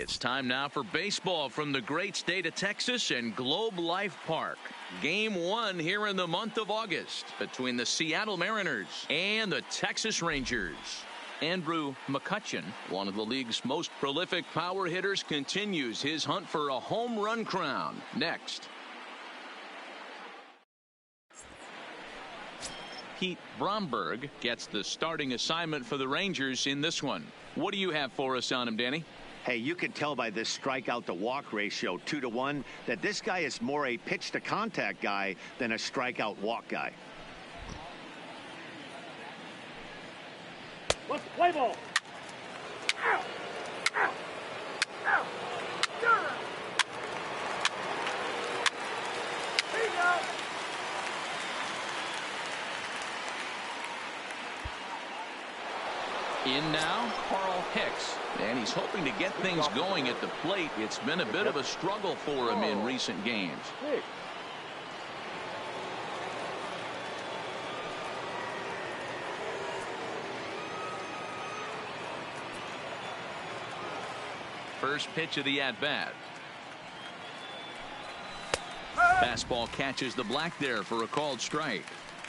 It's time now for baseball from the great state of Texas and Globe Life Park. Game 1 here in the month of August between the Seattle Mariners and the Texas Rangers. Andrew McCutchen, one of the league's most prolific power hitters, continues his hunt for a home run crown. Next. Pete Bromberg gets the starting assignment for the Rangers in this one. What do you have for us on him, Danny? Hey, you can tell by this strikeout to walk ratio 2-to-1 that this guy is more a pitch to contact guy than a strikeout walk guy. Let's play ball. Ow! Ow! Ow! There you go. In now, Carl Hicks. And he's hoping to get things going at the plate. It's been a bit of a struggle for him in recent games. First pitch of the at-bat. Fastball catches the black there for a called strike.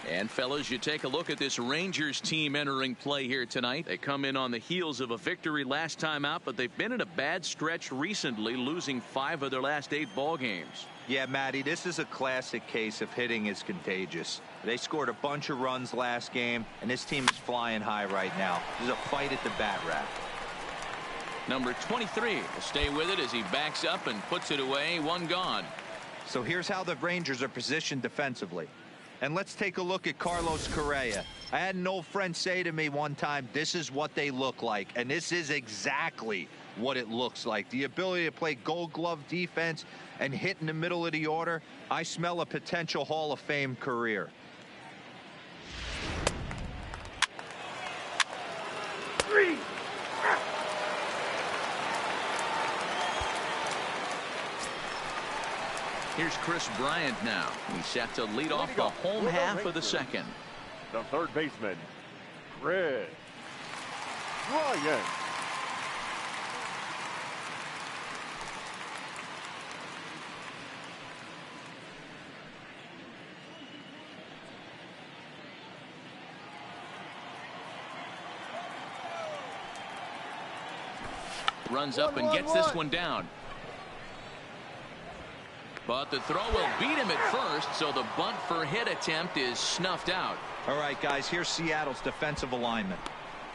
And fellas, you take a look at this Rangers team entering play here tonight. They come in on the heels of a victory last time out, but they've been in a bad stretch recently, losing 5 of their last 8 ball games. Yeah, Matty, this is a classic case of hitting is contagious. They scored a bunch of runs last game, and this team is flying high right now. There's a fight at the bat rack. Number 23 will stay with it as he backs up and puts it away. 1 gone. So here's how the Rangers are positioned defensively. And let's take a look at Carlos Correa. I had an old friend say to me one time, this is what they look like. And this is exactly what it looks like. The ability to play gold glove defense and hit in the middle of the order. I smell a potential Hall of Fame career. Here's Chris Bryant now. He's set to lead off the home half of the second. The third baseman, Chris Bryant. Runs up and gets this one down. But the throw will beat him at first, so the bunt for hit attempt is snuffed out. All right, guys, here's Seattle's defensive alignment.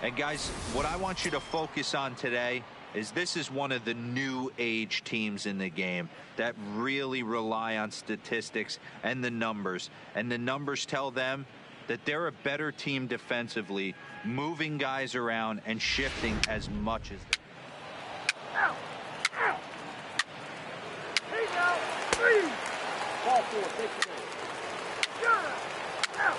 And, guys, what I want you to focus on today is this is one of the new age teams in the game that really rely on statistics and the numbers. And the numbers tell them that they're a better team defensively, moving guys around and shifting as much as they can. Ow! Ow! Here you go! Ball 4, take the ball. Out.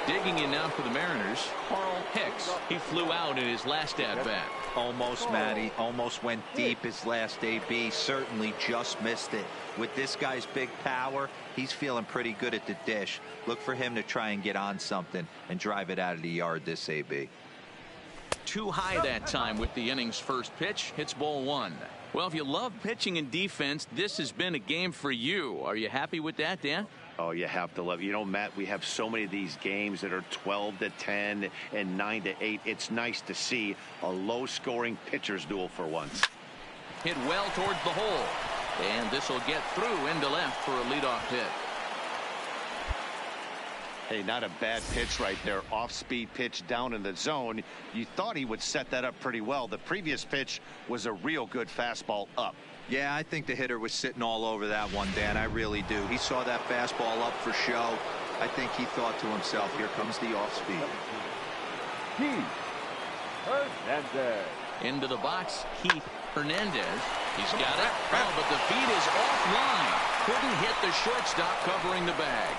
Digging in now for the Mariners, Carl Hicks. He flew out in his last at-bat. Almost, Matty. Almost went deep his last AB. Certainly just missed it. With this guy's big power, he's feeling pretty good at the dish. Look for him to try and get on something and drive it out of the yard this AB. Too high that time with the inning's first pitch. Hits ball 1. Well, if you love pitching and defense, this has been a game for you. Are you happy with that, Dan? Oh, you have to love. You know, Matt, we have so many of these games that are 12-10 and 9-8. It's nice to see a low-scoring pitcher's duel for once. Hit well towards the hole. And this will get through into left for a leadoff hit. Hey, not a bad pitch right there. Off-speed pitch down in the zone. You thought he would set that up pretty well. The previous pitch was a real good fastball up. Yeah, I think the hitter was sitting all over that one, Dan. I really do. He saw that fastball up for show. I think he thought to himself, here comes the off-speed. Heath Hernandez. Into the box, Heath Hernandez. He's got it. Oh, but the feed is offline. Couldn't hit the shortstop covering the bag.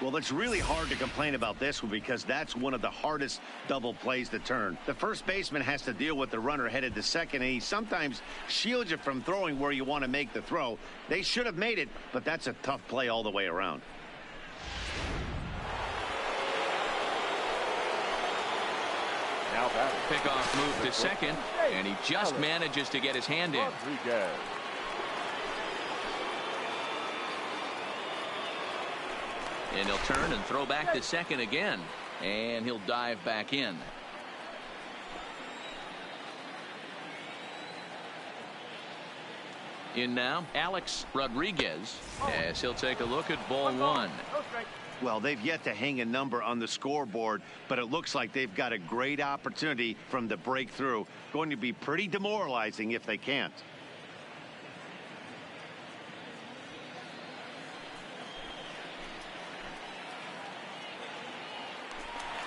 Well, it's really hard to complain about this one because that's one of the hardest double plays to turn. The first baseman has to deal with the runner headed to second, and he sometimes shields you from throwing where you want to make the throw. They should have made it, but that's a tough play all the way around. Now batting. Pickoff move to second, and he just manages to get his hand in. Rodriguez. And he'll turn and throw back to second again, and he'll dive back in. In now, Alex Rodriguez, as he'll take a look at ball one. Well, they've yet to hang a number on the scoreboard, but it looks like they've got a great opportunity from the breakthrough. Going to be pretty demoralizing if they can't.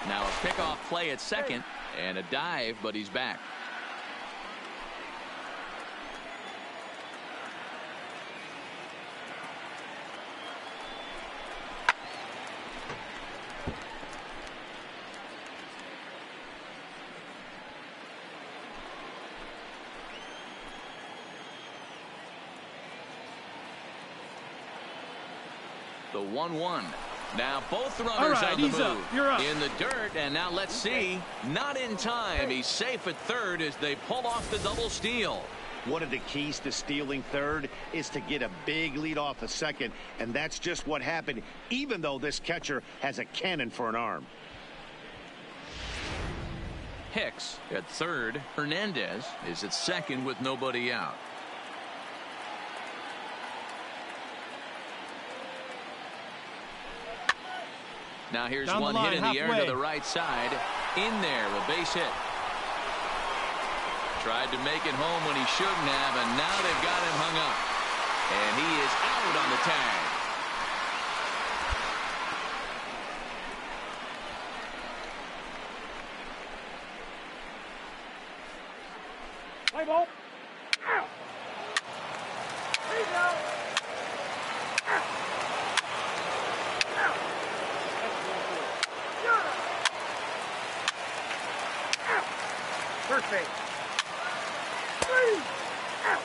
Now a pickoff play at second, and a dive, but he's back. The 1-1. Now both runners on the move. In the dirt, and now let's see. Not in time. He's safe at third as they pull off the double steal. One of the keys to stealing third is to get a big lead off a second, and that's just what happened, even though this catcher has a cannon for an arm. Hicks at third. Hernandez is at second with nobody out. Now here's one hit in the air to the right side. In there, a base hit. Tried to make it home when he shouldn't have, and now they've got him hung up. And he is out on the tag. Play ball. Out. He's out. First base. Out.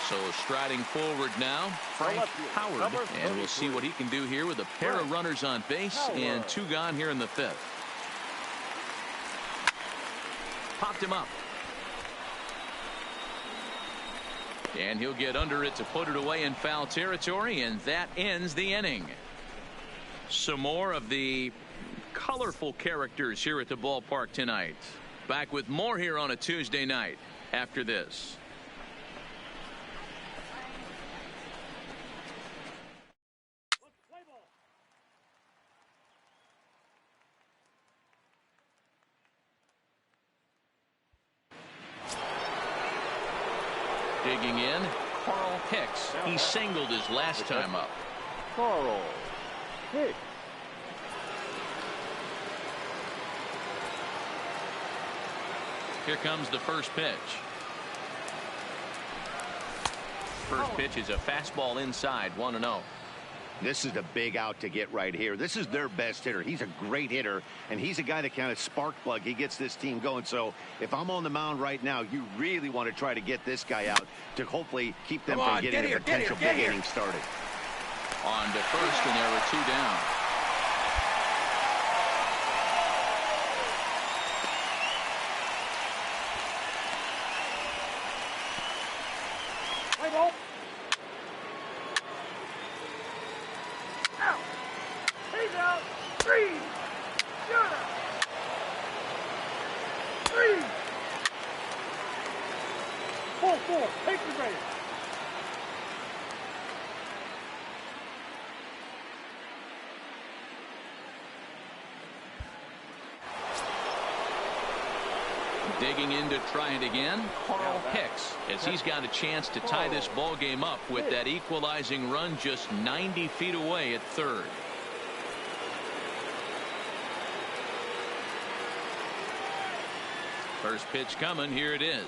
So striding forward now, Frank Howard, and we'll see what he can do here with a pair of runners on base and two gone here in the fifth. Popped him up. And he'll get under it to put it away in foul territory, and that ends the inning. Some more of the colorful characters here at the ballpark tonight. Back with more here on a Tuesday night after this. Digging in, Carl Hicks. He singled his last time up. Carl Hicks. Here comes the first pitch. First pitch is a fastball inside, 1-0. This is the big out to get right here. This is their best hitter. He's a great hitter, and he's a guy that kind of spark plug. He gets this team going. So if I'm on the mound right now, you really want to try to get this guy out to hopefully keep them from getting a potential big inning started. On to first, and there were two down. Play ball. Out. He's out. 3. Shooter. 3. 4-4. Take the base. Digging in to try it again, Carl Hicks, as he's got a chance to tie this ball game up with that equalizing run just 90 feet away at third. First pitch coming. Here it is.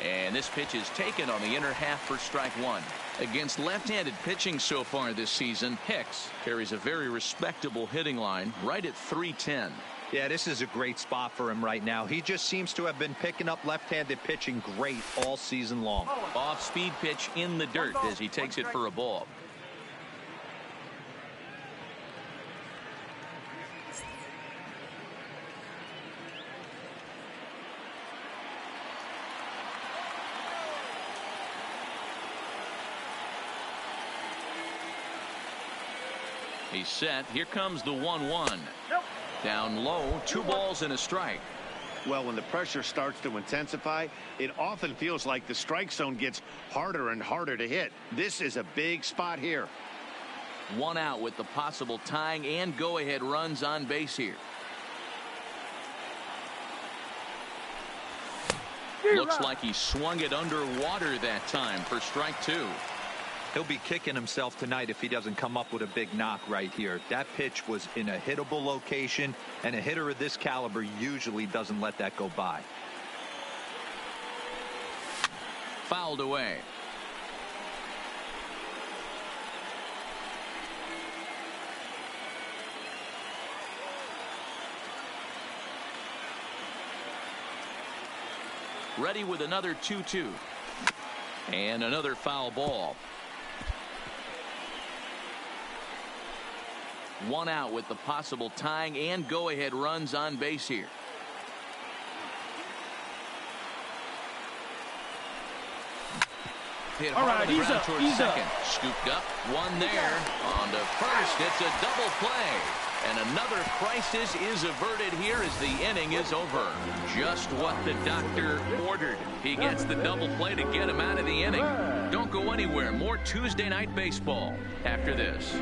And this pitch is taken on the inner half for strike one. Against left-handed pitching so far this season, Hicks carries a very respectable hitting line right at .310. Yeah, this is a great spot for him right now. He just seems to have been picking up left-handed pitching great all season long. Off-speed pitch in the dirt as he takes it for a ball. He's set. Here comes the 1-1. Down low, 2 balls and a strike. Well, when the pressure starts to intensify, it often feels like the strike zone gets harder and harder to hit. This is a big spot here. 1 out with the possible tying and go-ahead runs on base here. Looks like he swung it underwater that time for strike 2. He'll be kicking himself tonight if he doesn't come up with a big knock right here. That pitch was in a hittable location, and a hitter of this caliber usually doesn't let that go by. Fouled away. Ready with another 2-2. And another foul ball. 1 out with the possible tying and go-ahead runs on base here. Hit hard on the ground towards second. Scooped up. 1 there. On to first. It's a double play. And another crisis is averted here as the inning is over. Just what the doctor ordered. He gets the double play to get him out of the inning. Don't go anywhere. More Tuesday night baseball after this.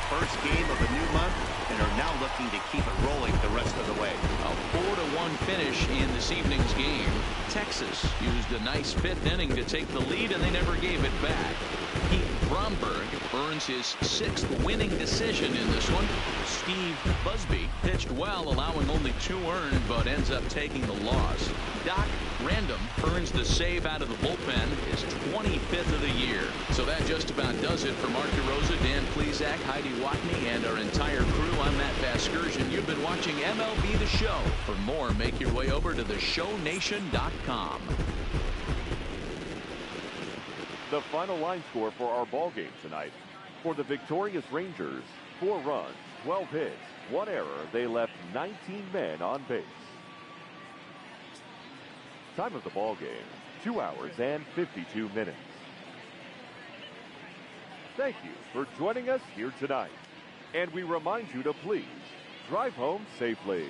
First game of a new month and are now looking to keep it rolling the rest of the way. A 4-1 finish in this evening's game. Texas used a nice 5th inning to take the lead, and they never gave it back. Pete Bromberg earns his 6th winning decision in this one. Steve Busby pitched well, allowing only 2 earned, but ends up taking the loss. Doc Random earns the save out of the bullpen, his 25th of the year. So that just about does it for Mark DeRosa, Dan Plesac, Heidi Watney, and our entire crew. I'm Matt Vasgersian. You've been watching MLB The Show. For more, make your way over to theshownation.com. The final line score for our ball game tonight. For the victorious Rangers, 4 runs, 12 hits, 1 error. They left 19 men on base. Time of the ball game, 2 hours and 52 minutes. Thank you for joining us here tonight. And we remind you to please drive home safely.